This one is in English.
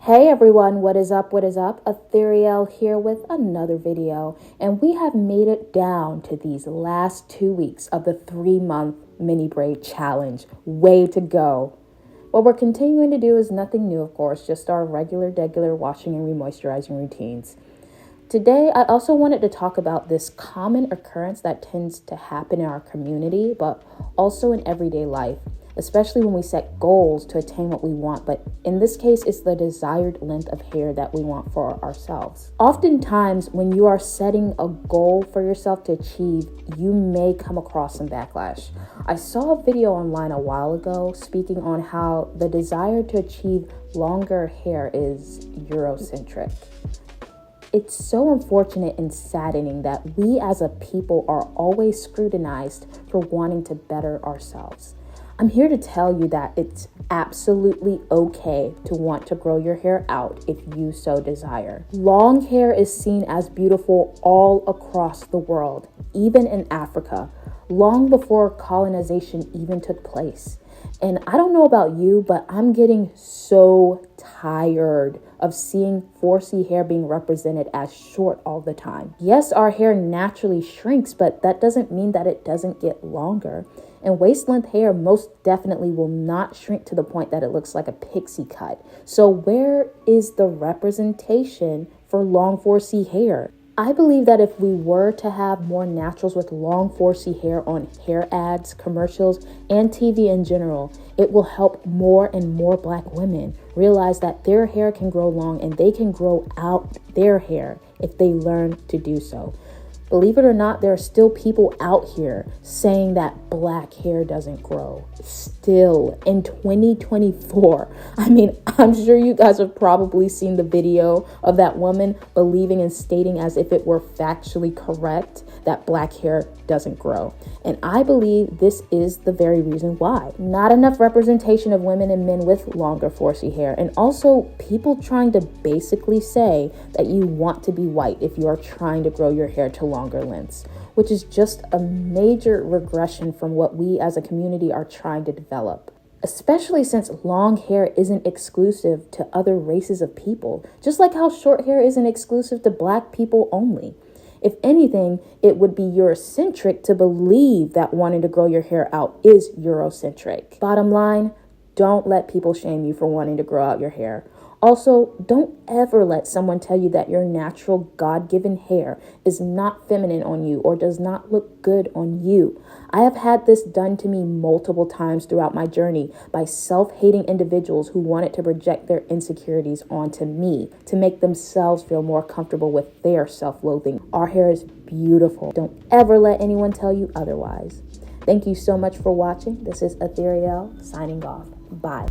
Hey everyone, what is up? What is up? Ethereal here with another video, and we have made it down to these last 2 weeks of the 3-month mini braid challenge. Way to go. What we're continuing to do is nothing new, of course, just our regular washing and remoisturizing routines. Today, I also wanted to talk about this common occurrence that tends to happen in our community, but also in everyday life, especially when we set goals to attain what we want. But in this case, it's the desired length of hair that we want for ourselves. Oftentimes, when you are setting a goal for yourself to achieve, you may come across some backlash. I saw a video online a while ago speaking on how the desire to achieve longer hair is Eurocentric. It's so unfortunate and saddening that we as a people are always scrutinized for wanting to better ourselves. I'm here to tell you that it's absolutely okay to want to grow your hair out if you so desire. Long hair is seen as beautiful all across the world, even in Africa, long before colonization even took place. And I don't know about you, but I'm getting so tired of seeing 4C hair being represented as short all the time. Yes, our hair naturally shrinks, but that doesn't mean that it doesn't get longer. And waist length hair most definitely will not shrink to the point that it looks like a pixie cut. So where is the representation for long 4C hair? I believe that if we were to have more naturals with long 4C hair on hair ads, commercials, and TV in general, it will help more and more Black women realize that their hair can grow long and they can grow out their hair if they learn to do so. Believe it or not, there are still people out here saying that Black hair doesn't grow. Still in 2024. I'm sure you guys have probably seen the video of that woman believing and stating as if it were factually correct that Black hair doesn't grow. And I believe this is the very reason why. Not enough representation of women and men with longer 4C hair. And also people trying to basically say that you want to be white if you are trying to grow your hair to longer lengths, which is just a major regression from what we as a community are trying to develop. Especially since long hair isn't exclusive to other races of people, just like how short hair isn't exclusive to Black people only. If anything, it would be Eurocentric to believe that wanting to grow your hair out is Eurocentric. Bottom line, don't let people shame you for wanting to grow out your hair. Also, don't ever let someone tell you that your natural God-given hair is not feminine on you or does not look good on you. I have had this done to me multiple times throughout my journey by self-hating individuals who wanted to project their insecurities onto me to make themselves feel more comfortable with their self-loathing. Our hair is beautiful. Don't ever let anyone tell you otherwise. Thank you so much for watching. This is Ethereal signing off. Bye.